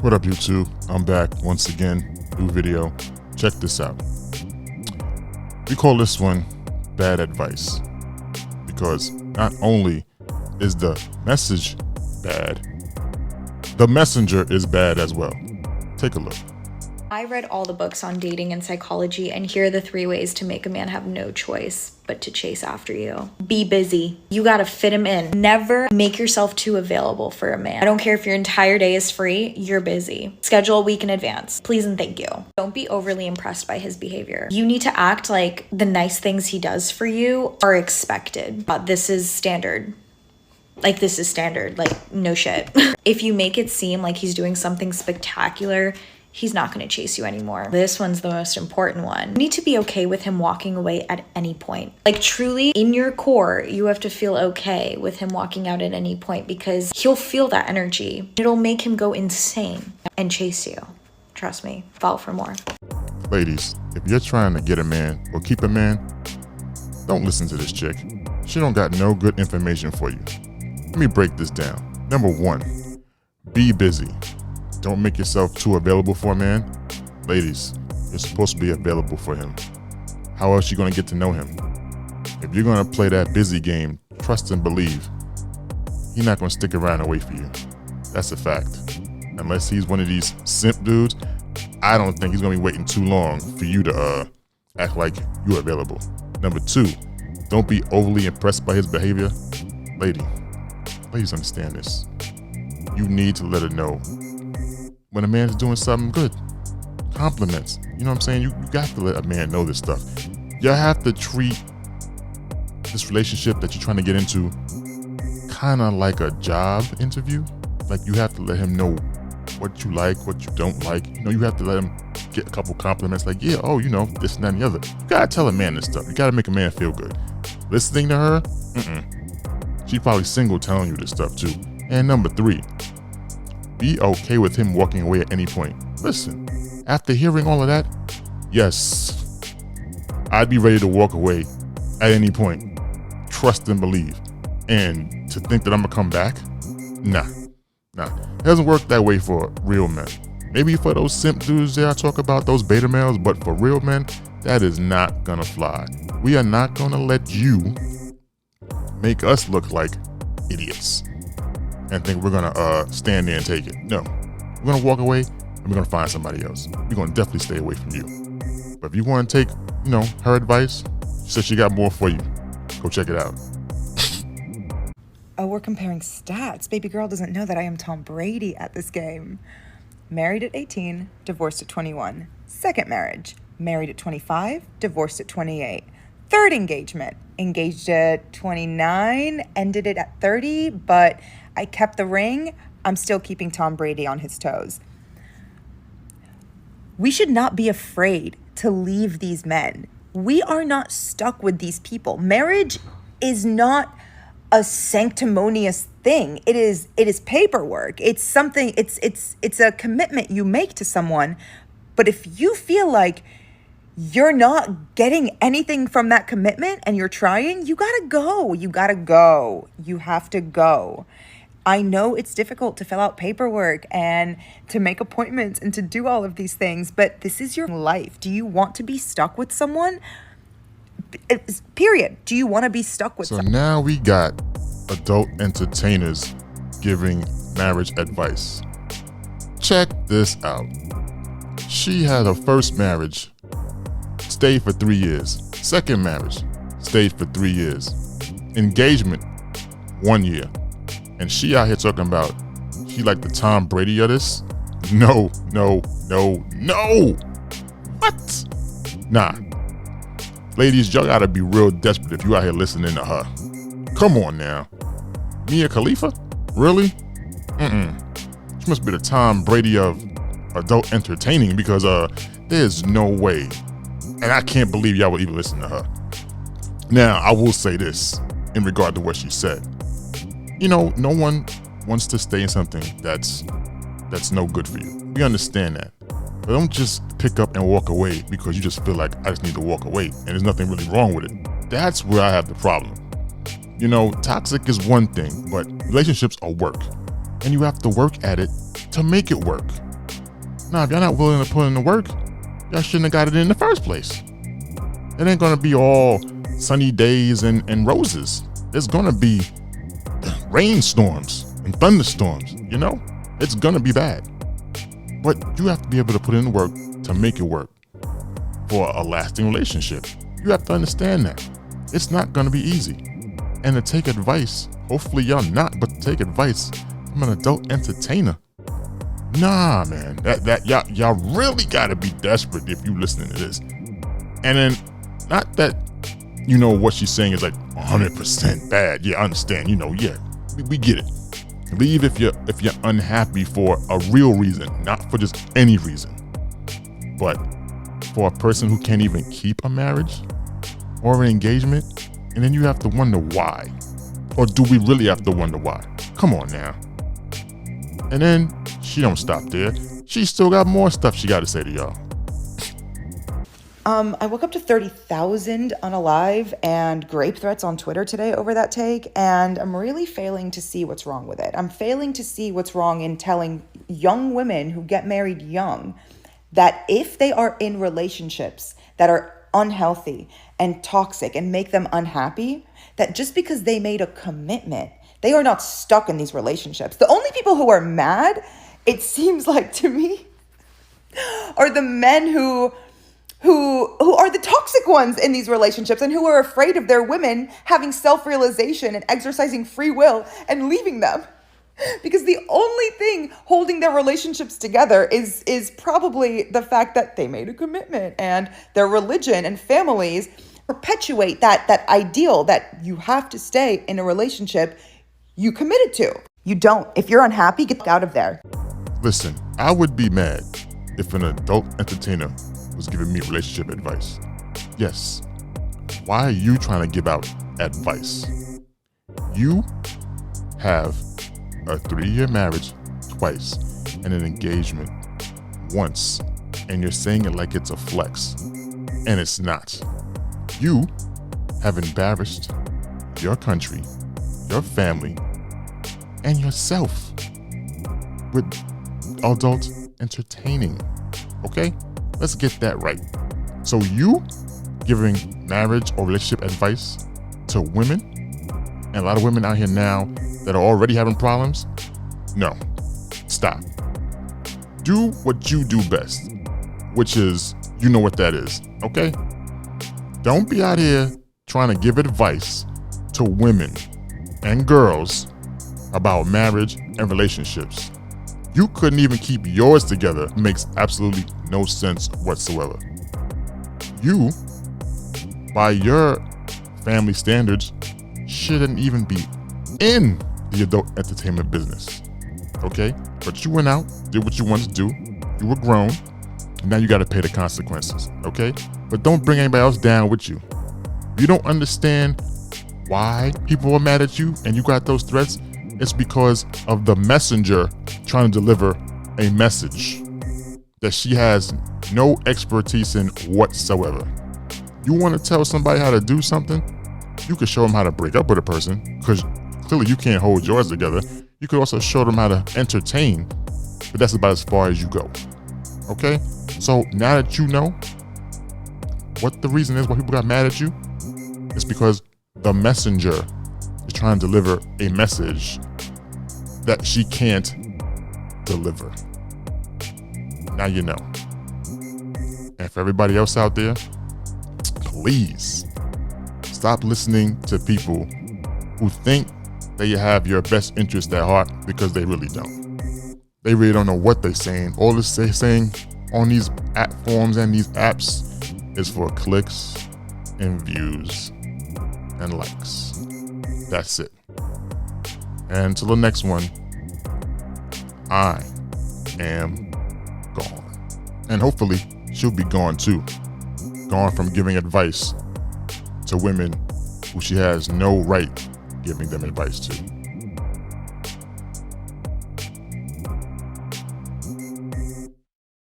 What up, YouTube? I'm back once again, new video. Check this out. We call this one bad advice because not only is the message bad, the messenger is bad as well. Take a look. I read all the books on dating and psychology, and here are the 3 ways to make a man have no choice but to chase after you. Be busy. You gotta fit him in. Never make yourself too available for a man. I don't care if your entire day is free, you're busy. Schedule a week in advance. Please and thank you. Don't be overly impressed by his behavior. You need to act like the nice things he does for you are expected. This is standard. This is standard. No shit. If you make it seem like he's doing something spectacular, he's not going to chase you anymore. This one's the most important one. You need to be okay with him walking away at any point. Truly, in your core, you have to feel okay with him walking out at any point because he'll feel that energy. It'll make him go insane and chase you. Trust me, follow for more. Ladies, if you're trying to get a man or keep a man, don't listen to this chick. She don't got no good information for you. Let me break this down. Number 1, be busy. Don't make yourself too available for a man. Ladies, you're supposed to be available for him. How else you gonna get to know him? If you're gonna play that busy game, trust and believe, he's not gonna stick around and wait for you. That's a fact. Unless he's one of these simp dudes, I don't think he's gonna be waiting too long for you to act like you're available. Number 2, don't be overly impressed by his behavior. Ladies understand this. You need to let her know when a man's doing something good. Compliments. You know what I'm saying? You got to let a man know this stuff. You have to treat this relationship that you're trying to get into kind of like a job interview. You have to let him know what you like, what you don't like. You have to let him get a couple compliments this and that and the other. You gotta tell a man this stuff. You gotta make a man feel good. Listening to her, she's probably single telling you this stuff too. And number 3, be okay with him walking away at any point. Listen, after hearing all of that, yes, I'd be ready to walk away at any point. Trust and believe. And to think that I'm gonna come back? Nah. It doesn't work that way for real men. Maybe for those simp dudes there I talk about, those beta males, but for real men, that is not gonna fly. We are not gonna let you make us look like idiots and think we're gonna stand there and take it. No, we're gonna walk away and we're gonna find somebody else. We're gonna definitely stay away from you. But if you wanna take, her advice, she said she got more for you. Go check it out. Oh, we're comparing stats. Baby girl doesn't know that I am Tom Brady at this game. Married at 18, divorced at 21. Second marriage, married at 25, divorced at 28. Third engagement, engaged at 29, ended it at 30, but I kept the ring. I'm still keeping Tom Brady on his toes. We should not be afraid to leave these men. We are not stuck with these people. Marriage is not a sanctimonious thing. It is paperwork. It's something, it's a commitment you make to someone. But if you feel like you're not getting anything from that commitment and you're trying, you gotta go. You have to go. I know it's difficult to fill out paperwork and to make appointments and to do all of these things, but this is your life. Do you want to be stuck with someone? Period. Do you want to be stuck with someone? So now we got adult entertainers giving marriage advice. Check this out. She had her first marriage, stayed for 3 years. Second marriage, stayed for 3 years. Engagement, 1 year. And she out here talking about she like the Tom Brady of this? No. What? Nah. Ladies, y'all gotta be real desperate if you out here listening to her. Come on now. Khalifa? Really? She must be the Tom Brady of adult entertaining because there's no way. And I can't believe y'all would even listen to her. Now, I will say this in regard to what she said. No one wants to stay in something that's no good for you. We understand that. But don't just pick up and walk away because you just feel like I just need to walk away and there's nothing really wrong with it. That's where I have the problem. Toxic is one thing, but relationships are work. And you have to work at it to make it work. Nah, if y'all not willing to put in the work, y'all shouldn't have got it in the first place. It ain't gonna be all sunny days and roses. There's gonna be rainstorms and thunderstorms, you know? It's gonna be bad. But you have to be able to put in the work to make it work for a lasting relationship. You have to understand that. It's not gonna be easy. And to take advice, hopefully y'all not, but to take advice from an adult entertainer. Nah, man, y'all really gotta be desperate if you listening to this. And then, not that, you know, what she's saying is like 100% bad. Yeah, I understand, we get it. Leave if you're unhappy for a real reason, not for just any reason. But for a person who can't even keep a marriage or an engagement, and then you have to wonder why. Or do we really have to wonder why? Come on now. And then she don't stop there. She still got more stuff she got to say to y'all. I woke up to 30,000 unalive and grape threats on Twitter today over that take, and I'm really failing to see what's wrong with it. I'm failing to see what's wrong in telling young women who get married young that if they are in relationships that are unhealthy and toxic and make them unhappy, that just because they made a commitment, they are not stuck in these relationships. The only people who are mad, it seems like to me, are the men who are the toxic ones in these relationships and who are afraid of their women having self-realization and exercising free will and leaving them. Because the only thing holding their relationships together is probably the fact that they made a commitment, and their religion and families perpetuate that ideal that you have to stay in a relationship you committed to. You don't. If you're unhappy, get out of there. Listen, I would be mad if an adult entertainer was giving me relationship advice. Yes. Why are you trying to give out advice? You have a 3-year marriage twice and an engagement once, and you're saying it like it's a flex, and it's not. You have embarrassed your country, your family, and yourself with adult entertaining, okay? Let's get that right. So you giving marriage or relationship advice to women, and a lot of women out here now that are already having problems? No, stop. Do what you do best, which is, you know what that is, okay? Don't be out here trying to give advice to women and girls about marriage and relationships. You couldn't even keep yours together. Makes absolutely no sense whatsoever. You, by your family standards, shouldn't even be in the adult entertainment business, okay? But you went out, did what you wanted to do, you were grown, and now you gotta pay the consequences, okay? But don't bring anybody else down with you. You don't understand why people are mad at you and you got those threats. It's because of the messenger trying to deliver a message that she has no expertise in whatsoever. You want to tell somebody how to do something? You could show them how to break up with a person, because clearly you can't hold yours together. You could also show them how to entertain, but that's about as far as you go. Okay? So now that you know what the reason is why people got mad at you, it's because the messenger is trying to deliver a message that she can't deliver. Now you know. And for everybody else out there, please stop listening to people who think they have your best interest at heart, because they really don't. They really don't know what they're saying. All this they're saying on these app forms and these apps is for clicks and views and likes. That's it. And until the next one, I am gone. And hopefully she'll be gone too. Gone from giving advice to women who she has no right giving them advice to.